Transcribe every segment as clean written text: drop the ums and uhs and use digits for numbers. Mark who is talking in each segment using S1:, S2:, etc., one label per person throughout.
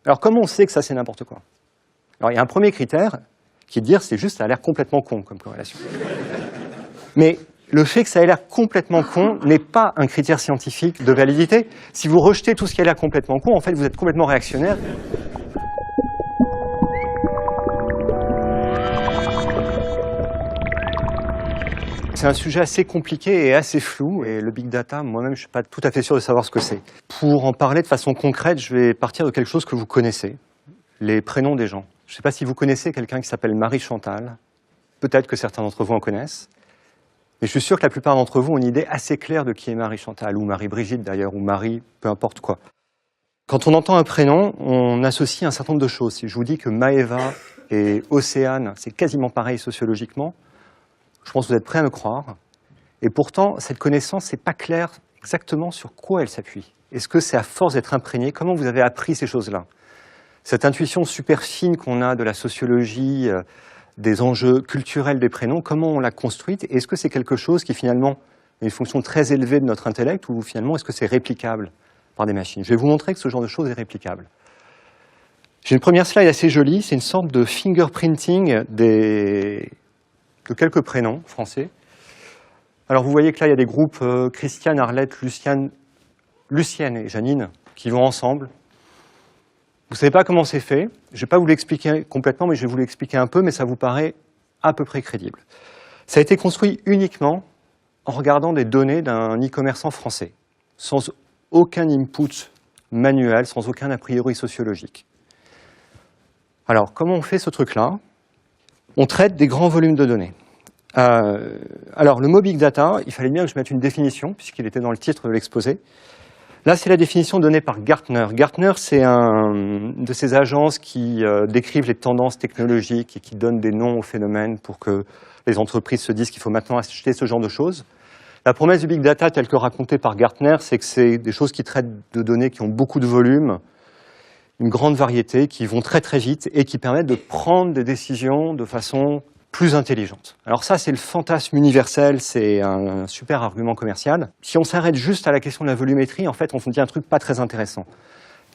S1: Alors comment on sait que ça c'est n'importe quoi? Alors il y a un premier critère qui est de dire c'est juste ça a l'air complètement con comme corrélation. Mais le fait que ça ait l'air complètement con n'est pas un critère scientifique de validité. Si vous rejetez tout ce qui a l'air complètement con, en fait vous êtes complètement réactionnaire. C'est un sujet assez compliqué et assez flou, et le big data, moi-même, je ne suis pas tout à fait sûr de savoir ce que c'est. Pour en parler de façon concrète, je vais partir de quelque chose que vous connaissez, les prénoms des gens. Je ne sais pas si vous connaissez quelqu'un qui s'appelle Marie Chantal, peut-être que certains d'entre vous en connaissent, mais je suis sûr que la plupart d'entre vous ont une idée assez claire de qui est Marie Chantal, ou Marie Brigitte d'ailleurs, ou Marie, peu importe quoi. Quand on entend un prénom, on associe un certain nombre de choses. Si je vous dis que Maëva et Océane, c'est quasiment pareil sociologiquement, je pense que vous êtes prêts à me croire. Et pourtant, cette connaissance, c'est pas clair exactement sur quoi elle s'appuie. Est-ce que c'est à force d'être imprégné? Comment vous avez appris ces choses-là? Cette intuition super fine qu'on a de la sociologie, des enjeux culturels des prénoms, comment on l'a construite? Est-ce que c'est quelque chose qui finalement a une fonction très élevée de notre intellect, ou finalement est-ce que c'est réplicable par des machines? Je vais vous montrer que ce genre de choses est réplicable. J'ai une première slide assez jolie, c'est une sorte de fingerprinting de quelques prénoms français. Alors vous voyez que là, il y a des groupes Christiane, Arlette, Lucienne et Janine qui vont ensemble. Vous ne savez pas comment c'est fait. Je ne vais pas vous l'expliquer complètement, mais je vais vous l'expliquer un peu, mais ça vous paraît à peu près crédible. Ça a été construit uniquement en regardant des données d'un e-commerçant français, sans aucun input manuel, sans aucun a priori sociologique. Alors, comment on fait ce truc-là? On traite des grands volumes de données. Alors, le mot Big Data, il fallait bien que je mette une définition, puisqu'il était dans le titre de l'exposé. Là, c'est la définition donnée par Gartner. Gartner, c'est un de ces agences qui décrivent les tendances technologiques et qui donnent des noms aux phénomènes pour que les entreprises se disent qu'il faut maintenant acheter ce genre de choses. La promesse du Big Data, telle que racontée par Gartner, c'est que c'est des choses qui traitent de données qui ont beaucoup de volume, une grande variété, qui vont très très vite et qui permettent de prendre des décisions de façon plus intelligente. Alors ça, c'est le fantasme universel, c'est un super argument commercial. Si on s'arrête juste à la question de la volumétrie, en fait, on dit un truc pas très intéressant.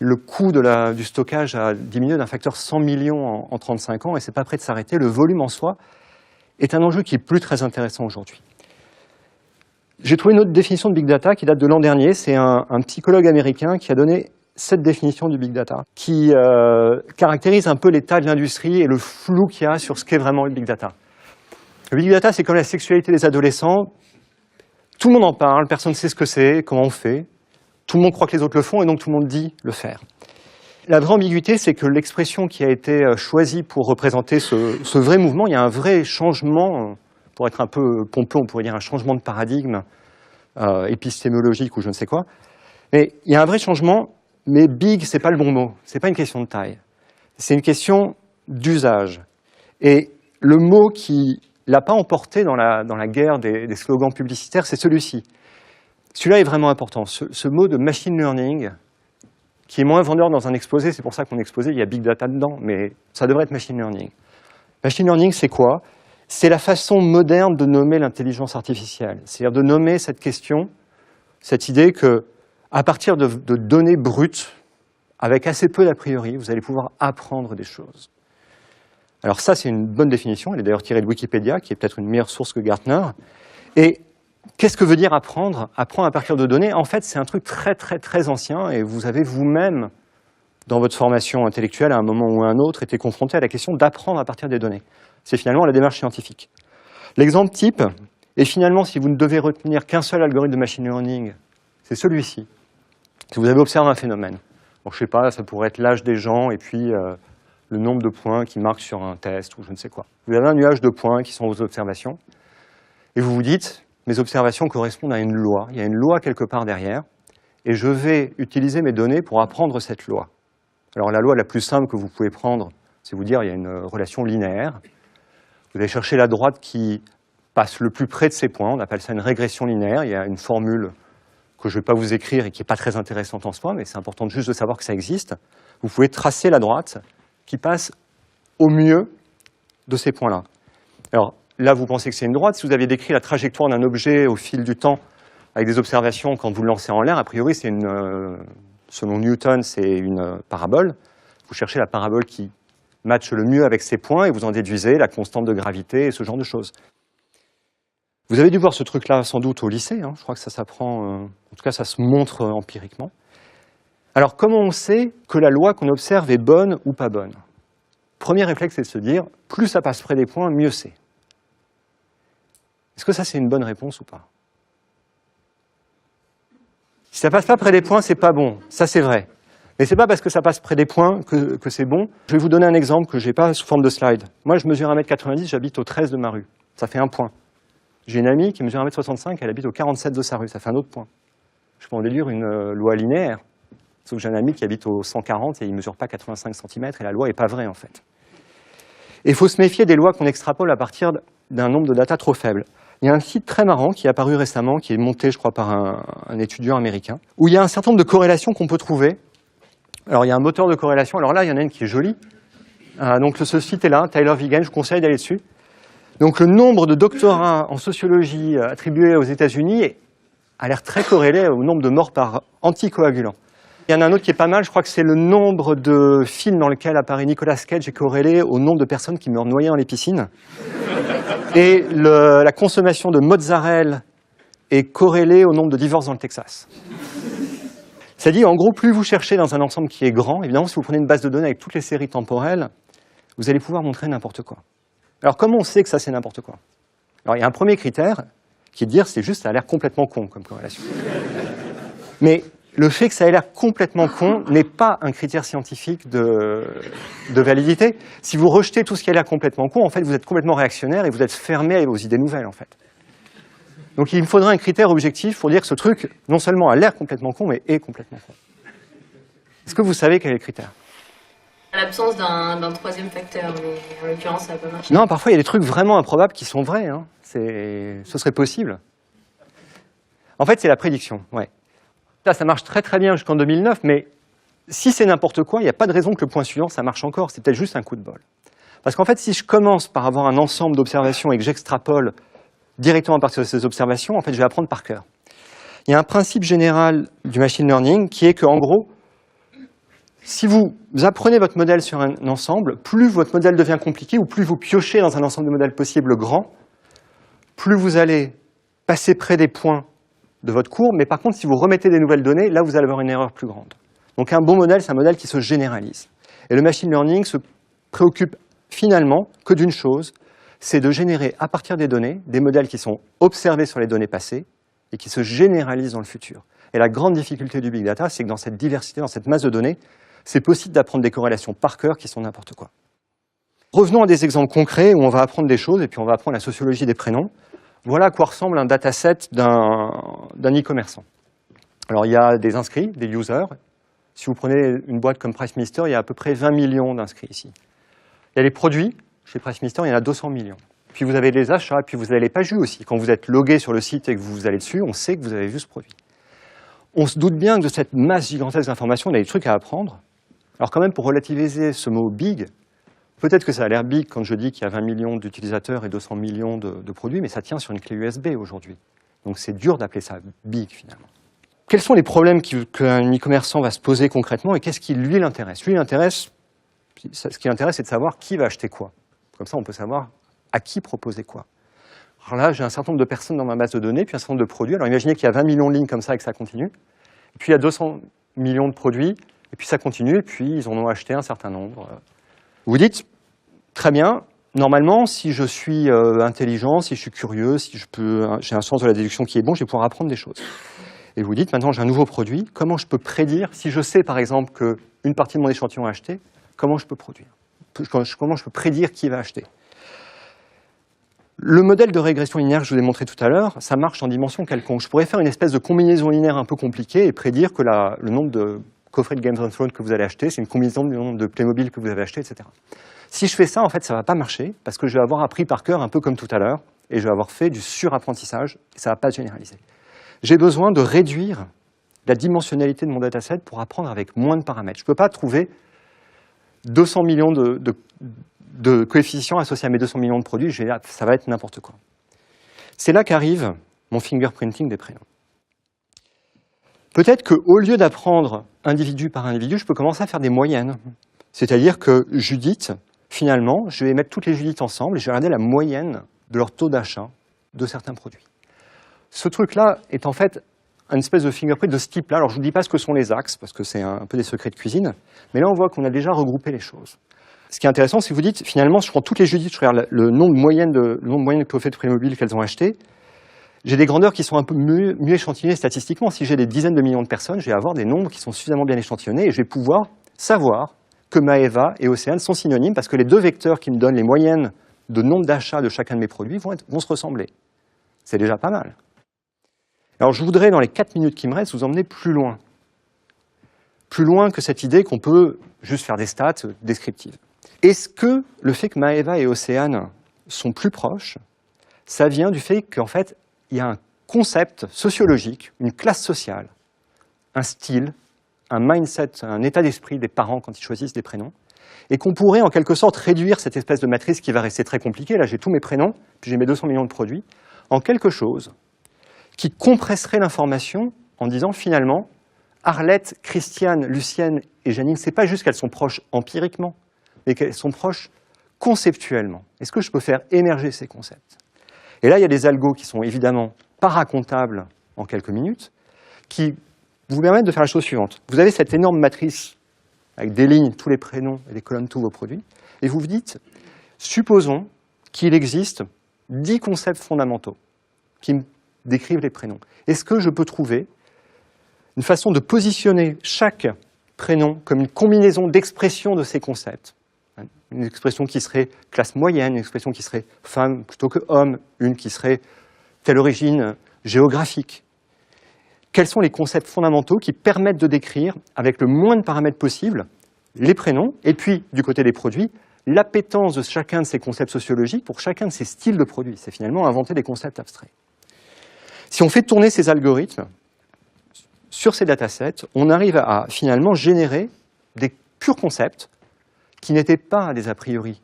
S1: Le coût du stockage a diminué d'un facteur 100 millions en 35 ans et c'est pas prêt de s'arrêter. Le volume en soi est un enjeu qui est plus très intéressant aujourd'hui. J'ai trouvé une autre définition de Big Data qui date de l'an dernier. C'est un psychologue américain qui a donné cette définition du Big Data, qui caractérise un peu l'état de l'industrie et le flou qu'il y a sur ce qu'est vraiment le Big Data. Le Big Data, c'est comme la sexualité des adolescents. Tout le monde en parle, personne ne sait ce que c'est, comment on fait. Tout le monde croit que les autres le font et donc tout le monde dit le faire. La vraie ambiguïté, c'est que l'expression qui a été choisie pour représenter ce vrai mouvement, il y a un vrai changement, pour être un peu pompeux, on pourrait dire un changement de paradigme épistémologique ou je ne sais quoi. Mais il y a un vrai changement. Mais big, c'est pas le bon mot. C'est pas une question de taille. C'est une question d'usage. Et le mot qui l'a pas emporté dans la guerre des slogans publicitaires, c'est celui-ci. Celui-là est vraiment important. Ce mot de machine learning, qui est moins vendeur dans un exposé, c'est pour ça qu'on exposé, il y a big data dedans, mais ça devrait être machine learning. Machine learning, c'est quoi? C'est la façon moderne de nommer l'intelligence artificielle. C'est-à-dire de nommer cette question, cette idée que à partir de données brutes, avec assez peu d'a priori, vous allez pouvoir apprendre des choses. Alors ça, c'est une bonne définition, elle est d'ailleurs tirée de Wikipédia, qui est peut-être une meilleure source que Gartner. Et qu'est-ce que veut dire apprendre? Apprendre à partir de données, en fait, c'est un truc très très très ancien, et vous avez vous-même, dans votre formation intellectuelle, à un moment ou à un autre, été confronté à la question d'apprendre à partir des données. C'est finalement la démarche scientifique. L'exemple type, et finalement, si vous ne devez retenir qu'un seul algorithme de machine learning, c'est celui-ci. Si vous avez observé un phénomène, bon, je ne sais pas, ça pourrait être l'âge des gens et puis le nombre de points qui marquent sur un test ou je ne sais quoi. Vous avez un nuage de points qui sont vos observations et vous vous dites, mes observations correspondent à une loi, il y a une loi quelque part derrière et je vais utiliser mes données pour apprendre cette loi. Alors la loi la plus simple que vous pouvez prendre, c'est vous dire il y a une relation linéaire. Vous allez chercher la droite qui passe le plus près de ces points, on appelle ça une régression linéaire, il y a une formule que je ne vais pas vous écrire et qui n'est pas très intéressante en soi, mais c'est important juste de savoir que ça existe. Vous pouvez tracer la droite qui passe au mieux de ces points-là. Alors là, vous pensez que c'est une droite. Si vous aviez décrit la trajectoire d'un objet au fil du temps avec des observations quand vous le lancez en l'air, a priori, selon Newton, c'est une parabole. Vous cherchez la parabole qui matche le mieux avec ces points et vous en déduisez la constante de gravité et ce genre de choses. Vous avez dû voir ce truc-là sans doute au lycée, hein. Je crois que ça s'apprend, en tout cas ça se montre empiriquement. Alors comment on sait que la loi qu'on observe est bonne ou pas bonne? Premier réflexe, c'est de se dire, plus ça passe près des points, mieux c'est. Est-ce que ça c'est une bonne réponse ou pas? Si ça passe pas près des points, c'est pas bon, ça c'est vrai. Mais c'est pas parce que ça passe près des points que c'est bon. Je vais vous donner un exemple que j'ai pas sous forme de slide. Moi je mesure 1m90, j'habite au 13 de ma rue, ça fait un point. J'ai une amie qui mesure 1m65, elle habite au 47 de sa rue, ça fait un autre point. Je peux en déduire une loi linéaire, sauf que j'ai un ami qui habite au 140 et il ne mesure pas 85 cm et la loi n'est pas vraie en fait. Et il faut se méfier des lois qu'on extrapole à partir d'un nombre de data trop faible. Il y a un site très marrant qui est apparu récemment, qui est monté je crois par un étudiant américain, où il y a un certain nombre de corrélations qu'on peut trouver. Alors il y a un moteur de corrélation, alors là il y en a une qui est jolie. Donc ce site est là, Tyler Vigen, je vous conseille d'aller dessus. Donc le nombre de doctorats en sociologie attribués aux États-Unis a l'air très corrélé au nombre de morts par anticoagulants. Il y en a un autre qui est pas mal, je crois que c'est le nombre de films dans lesquels apparaît Nicolas Cage est corrélé au nombre de personnes qui meurent noyées dans les piscines. Et la consommation de mozzarella est corrélée au nombre de divorces dans le Texas. C'est-à-dire, en gros, plus vous cherchez dans un ensemble qui est grand, évidemment, si vous prenez une base de données avec toutes les séries temporelles, vous allez pouvoir montrer n'importe quoi. Alors, comment on sait que ça, c'est n'importe quoi? Alors, il y a un premier critère qui est de dire c'est juste ça a l'air complètement con comme corrélation. Mais le fait que ça ait l'air complètement con n'est pas un critère scientifique de validité. Si vous rejetez tout ce qui a l'air complètement con, en fait, vous êtes complètement réactionnaire et vous êtes fermé aux idées nouvelles, en fait. Donc, il me faudrait un critère objectif pour dire que ce truc, non seulement a l'air complètement con, mais est complètement con. Est-ce que vous savez quel est le critère?
S2: L'absence d'un troisième facteur, mais en l'occurrence, ça n'a pas marché.
S1: Non, parfois, il y a des trucs vraiment improbables qui sont vrais. Hein. Ce serait possible. En fait, c'est la prédiction, ouais. Là, ça marche très très bien jusqu'en 2009, mais si c'est n'importe quoi, il n'y a pas de raison que le point suivant, ça marche encore. C'est peut-être juste un coup de bol. Parce qu'en fait, si je commence par avoir un ensemble d'observations et que j'extrapole directement à partir de ces observations, en fait, je vais apprendre par cœur. Il y a un principe général du machine learning qui est qu'en gros, si vous apprenez votre modèle sur un ensemble, plus votre modèle devient compliqué ou plus vous piochez dans un ensemble de modèles possibles grand, plus vous allez passer près des points de votre courbe, mais par contre, si vous remettez des nouvelles données, là, vous allez avoir une erreur plus grande. Donc un bon modèle, c'est un modèle qui se généralise. Et le machine learning se préoccupe finalement que d'une chose, c'est de générer à partir des données, des modèles qui sont observés sur les données passées et qui se généralisent dans le futur. Et la grande difficulté du big data, c'est que dans cette diversité, dans cette masse de données, c'est possible d'apprendre des corrélations par cœur qui sont n'importe quoi. Revenons à des exemples concrets où on va apprendre des choses et puis on va apprendre la sociologie des prénoms. Voilà à quoi ressemble un dataset d'un e-commerçant. Alors, il y a des inscrits, des users. Si vous prenez une boîte comme Price Minister, il y a à peu près 20 millions d'inscrits ici. Il y a les produits. Chez Price Minister, il y en a 200 millions. Puis vous avez les achats, puis vous avez les pages vues aussi. Quand vous êtes logué sur le site et que vous allez dessus, on sait que vous avez vu ce produit. On se doute bien que de cette masse gigantesque d'informations, on a des trucs à apprendre. Alors quand même, pour relativiser ce mot « big », peut-être que ça a l'air big quand je dis qu'il y a 20 millions d'utilisateurs et 200 millions de produits, mais ça tient sur une clé USB aujourd'hui. Donc c'est dur d'appeler ça big finalement. Quels sont les problèmes qu'un e-commerçant va se poser concrètement et qu'est-ce qui lui l'intéresse? Lui, ce qui l'intéresse, c'est de savoir qui va acheter quoi. Comme ça, on peut savoir à qui proposer quoi. Alors là, j'ai un certain nombre de personnes dans ma base de données, puis un certain nombre de produits. Alors imaginez qu'il y a 20 millions de lignes comme ça et que ça continue. Et puis il y a 200 millions de produits, et puis ça continue, et puis ils en ont acheté un certain nombre. Vous dites, très bien, normalement, si je suis intelligent, si je suis curieux, si j'ai un sens de la déduction qui est bon, je vais pouvoir apprendre des choses. Et vous dites, maintenant j'ai un nouveau produit, comment je peux prédire, si je sais par exemple qu'une partie de mon échantillon a acheté, comment je peux produire? Comment je peux prédire qui va acheter? Le modèle de régression linéaire que je vous ai montré tout à l'heure, ça marche en dimension quelconque. Je pourrais faire une espèce de combinaison linéaire un peu compliquée et prédire que le nombre de coffrets de Games of Thrones que vous allez acheter, c'est une combinaison du nombre de Playmobil que vous avez acheté, etc. Si je fais ça, en fait, ça ne va pas marcher parce que je vais avoir appris par cœur un peu comme tout à l'heure et je vais avoir fait du surapprentissage et ça ne va pas se généraliser. J'ai besoin de réduire la dimensionnalité de mon dataset pour apprendre avec moins de paramètres. Je ne peux pas trouver 200 millions de coefficients associés à mes 200 millions de produits, ça va être n'importe quoi. C'est là qu'arrive mon fingerprinting des prénoms. Peut-être qu'au lieu d'apprendre individu par individu, je peux commencer à faire des moyennes. C'est-à-dire que Judith, finalement, je vais mettre toutes les Judith ensemble et je vais regarder la moyenne de leur taux d'achat de certains produits. Ce truc-là est en fait une espèce de fingerprint de ce type-là. Alors, je ne vous dis pas ce que sont les axes, parce que c'est un peu des secrets de cuisine, mais là, on voit qu'on a déjà regroupé les choses. Ce qui est intéressant, c'est que vous dites, finalement, je prends toutes les Judith, je regarde le nombre moyen que fait de Playmobil qu'elles ont acheté. J'ai des grandeurs qui sont un peu mieux échantillonnées statistiquement. Si j'ai des dizaines de millions de personnes, je vais avoir des nombres qui sont suffisamment bien échantillonnés et je vais pouvoir savoir que Maeva et Océane sont synonymes parce que les deux vecteurs qui me donnent les moyennes de nombre d'achats de chacun de mes produits vont se ressembler. C'est déjà pas mal. Alors je voudrais, dans les 4 minutes qui me restent, vous emmener plus loin. Plus loin que cette idée qu'on peut juste faire des stats descriptives. Est-ce que le fait que Maeva et Océane sont plus proches, ça vient du fait qu'en fait, il y a un concept sociologique, une classe sociale, un style, un mindset, un état d'esprit des parents quand ils choisissent des prénoms, et qu'on pourrait en quelque sorte réduire cette espèce de matrice qui va rester très compliquée, là j'ai tous mes prénoms, puis j'ai mes 200 millions de produits, en quelque chose qui compresserait l'information en disant finalement, Arlette, Christiane, Lucienne et Janine, c'est pas juste qu'elles sont proches empiriquement, mais qu'elles sont proches conceptuellement. Est-ce que je peux faire émerger ces concepts? Et là, il y a des algos qui sont évidemment pas racontables en quelques minutes, qui vous permettent de faire la chose suivante. Vous avez cette énorme matrice avec des lignes, tous les prénoms et des colonnes, tous vos produits, et vous vous dites, supposons qu'il existe 10 concepts fondamentaux qui me décrivent les prénoms. Est-ce que je peux trouver une façon de positionner chaque prénom comme une combinaison d'expressions de ces concepts? Une expression qui serait classe moyenne, une expression qui serait femme plutôt que homme, une qui serait telle origine géographique. Quels sont les concepts fondamentaux qui permettent de décrire, avec le moins de paramètres possible, les prénoms, et puis, du côté des produits, l'appétence de chacun de ces concepts sociologiques pour chacun de ces styles de produits. C'est finalement inventer des concepts abstraits. Si on fait tourner ces algorithmes sur ces datasets, on arrive à finalement générer des purs concepts qui n'étaient pas des a priori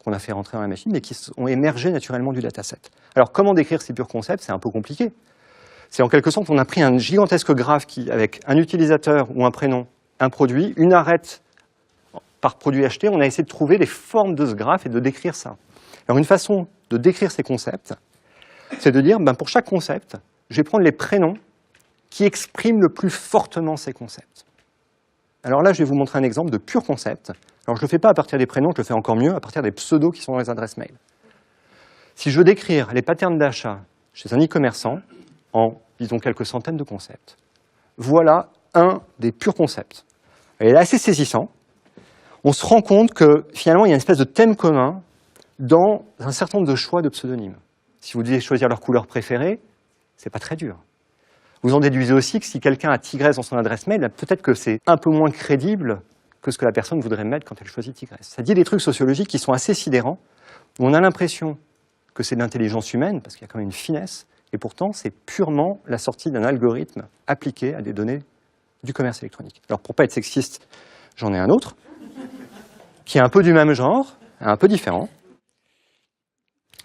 S1: qu'on a fait rentrer dans la machine, mais qui ont émergé naturellement du dataset. Alors, comment décrire ces purs concepts? C'est un peu compliqué. C'est en quelque sorte, on a pris un gigantesque graphe qui, avec un utilisateur ou un prénom, un produit, une arête par produit acheté, on a essayé de trouver les formes de ce graphe et de décrire ça. Alors, une façon de décrire ces concepts, c'est de dire, pour chaque concept, je vais prendre les prénoms qui expriment le plus fortement ces concepts. Alors là, je vais vous montrer un exemple de pur concept. Alors, je ne le fais pas à partir des prénoms, je le fais encore mieux à partir des pseudos qui sont dans les adresses mail. Si je veux décrire les patterns d'achat chez un e-commerçant en, disons, quelques centaines de concepts, voilà un des purs concepts. Il est assez saisissant. On se rend compte que, finalement, il y a une espèce de thème commun dans un certain nombre de choix de pseudonymes. Si vous devez choisir leur couleur préférée, c'est pas très dur. Vous en déduisez aussi que si quelqu'un a tigresse dans son adresse mail, peut-être que c'est un peu moins crédible que ce que la personne voudrait mettre quand elle choisit tigresse. Ça dit des trucs sociologiques qui sont assez sidérants, où on a l'impression que c'est de l'intelligence humaine, parce qu'il y a quand même une finesse, et pourtant c'est purement la sortie d'un algorithme appliqué à des données du commerce électronique. Alors pour pas être sexiste, j'en ai un autre, qui est un peu du même genre, un peu différent.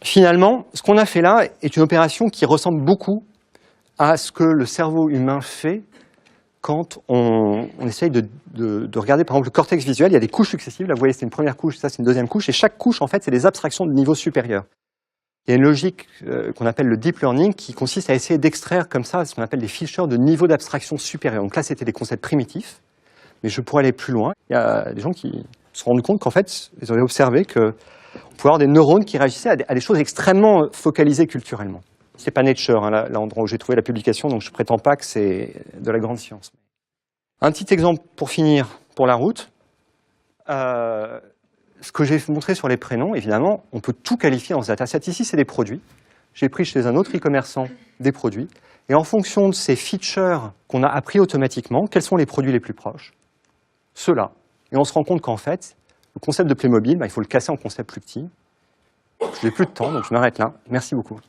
S1: Finalement, ce qu'on a fait là est une opération qui ressemble beaucoup à ce que le cerveau humain fait quand on essaye de regarder, par exemple, le cortex visuel. Il y a des couches successives. Là, vous voyez, c'est une première couche, ça, c'est une deuxième couche. Et chaque couche, en fait, c'est des abstractions de niveau supérieur. Il y a une logique qu'on appelle le deep learning qui consiste à essayer d'extraire comme ça ce qu'on appelle des features de niveau d'abstraction supérieur. Donc là, c'était des concepts primitifs, mais je pourrais aller plus loin. Il y a des gens qui se rendent compte qu'en fait, ils avaient observé qu'on pouvait avoir des neurones qui réagissaient à des choses extrêmement focalisées culturellement. C'est pas Nature, hein, l'endroit où j'ai trouvé la publication, donc je prétends pas que c'est de la grande science. Un petit exemple pour finir pour la route. Ce que j'ai montré sur les prénoms, évidemment, on peut tout qualifier en ce dataset. Ici, c'est des produits. J'ai pris chez un autre e-commerçant des produits. Et en fonction de ces features qu'on a appris automatiquement, quels sont les produits les plus proches? Ceux-là. Et on se rend compte qu'en fait, le concept de Playmobil, il faut le casser en concept plus petit. Je n'ai plus de temps, donc je m'arrête là. Merci beaucoup.